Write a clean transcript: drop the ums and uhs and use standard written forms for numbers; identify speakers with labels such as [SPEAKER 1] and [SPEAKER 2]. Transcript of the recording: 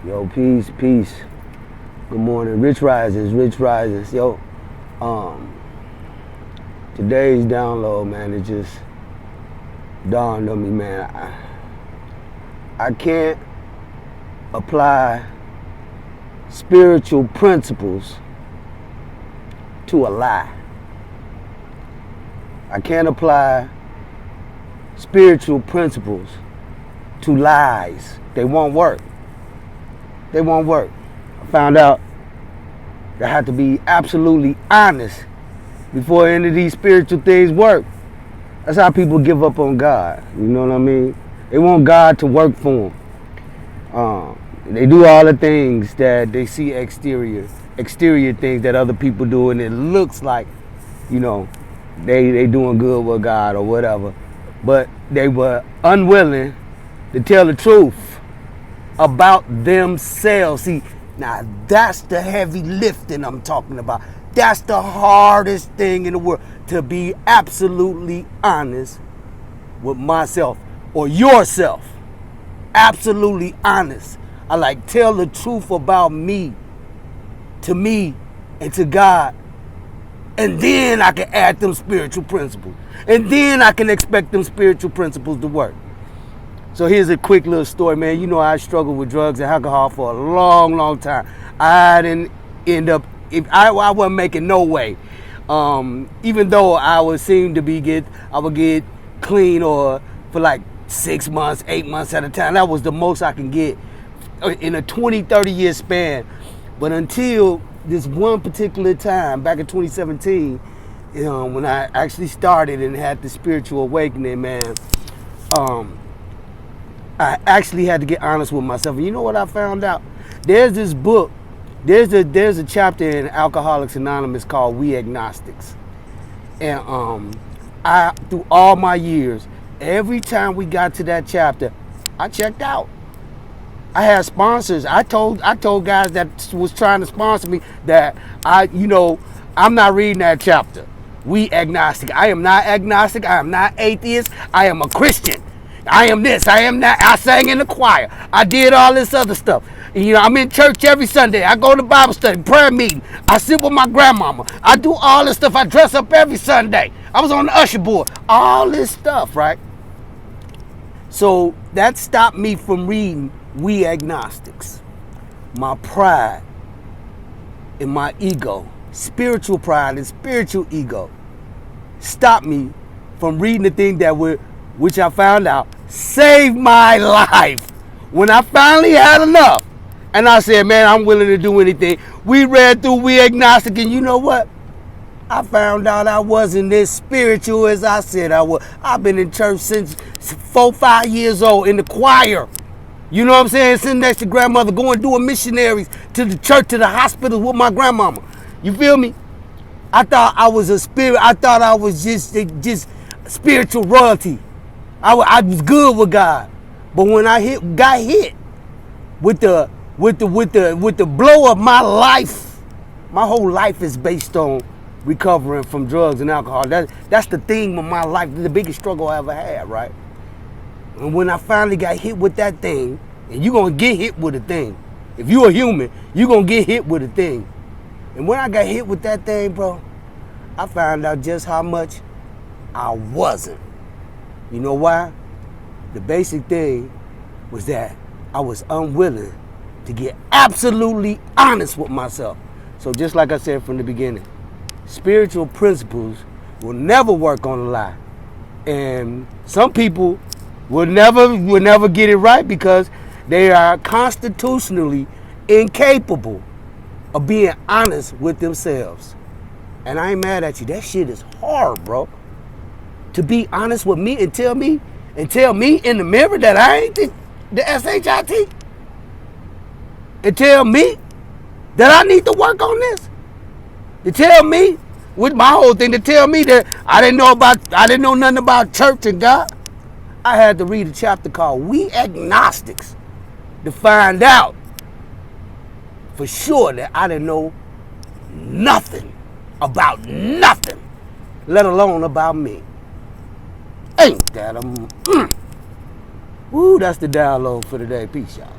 [SPEAKER 1] Yo, peace, peace. Good morning. Rich Rises, Rich Rises. Yo, today's download, man, it just dawned on me, man. I can't apply spiritual principles to a lie. I can't apply spiritual principles to lies. They won't work. They won't work. I found out that I have to be absolutely honest before any of these spiritual things work. That's how people give up on God. You know what I mean? They want God to work for them. They do all the things that they see exterior things that other people do, and it looks like, you know, they doing good with God or whatever. But they were unwilling to tell the truth about themselves. See, now that's the heavy lifting I'm talking about. That's the hardest thing in the world, to be absolutely honest with myself or yourself. Absolutely honest. I like tell the truth about me and to God. And then I can add them spiritual principles. And then I can expect them spiritual principles to work. So here's a quick little story, man. You know, I struggled with drugs and alcohol for a long, long time. I didn't end up, I wasn't making no way. Even though I would seem to I would get clean or for like 6 months, 8 months at a time. That was the most I can get in a 20, 30 year span. But until this one particular time, back in 2017, when I actually started and had the spiritual awakening, man, I actually had to get honest with myself. And you know what I found out? There's this book, there's a chapter in Alcoholics Anonymous called We Agnostics. And I, through all my years, every time we got to that chapter, I checked out. I had sponsors. I told guys that was trying to sponsor me that I'm not reading that chapter. We agnostic. I am not agnostic. I am not atheist. I am a Christian. I am this. I am that. I sang in the choir. I did all this other stuff. I'm in church every Sunday. I go to Bible study, prayer meeting. I sit with my grandmama. I do all this stuff. I dress up every Sunday. I was on the usher board. All this stuff, right? So that stopped me from reading We Agnostics. My pride and my ego, spiritual pride and spiritual ego, stopped me from reading the thing which I found out saved my life. When I finally had enough, and I said, man, I'm willing to do anything. We read through We Agnostic, and you know what? I found out I wasn't as spiritual as I said I was. I've been in church since 4, 5 years old, in the choir. You know what I'm saying? Sitting next to grandmother, going doing missionaries to the church, to the hospital with my grandmama. You feel me? I thought I was a spirit. I thought I was just spiritual royalty. I was good with God. But when I got hit with the blow of my life, my whole life is based on recovering from drugs and alcohol. That's the theme of my life, the biggest struggle I ever had, right? And when I finally got hit with that thing, and you're going to get hit with a thing. If you're a human, you're going to get hit with a thing. And when I got hit with that thing, bro, I found out just how much I wasn't. You know why? The basic thing was that I was unwilling to get absolutely honest with myself. So just like I said from the beginning, spiritual principles will never work on a lie. And some people will never get it right because they are constitutionally incapable of being honest with themselves. And I ain't mad at you. That shit is hard, bro. To be honest with me and tell me in the mirror that I ain't the SHIT. And tell me that I need to work on this. To tell me, with my whole thing, to tell me that I didn't know nothing about church and God. I had to read a chapter called We Agnostics to find out for sure that I didn't know nothing about nothing, let alone about me. Ain't that a... Woo, that's the download for today. Peace, y'all.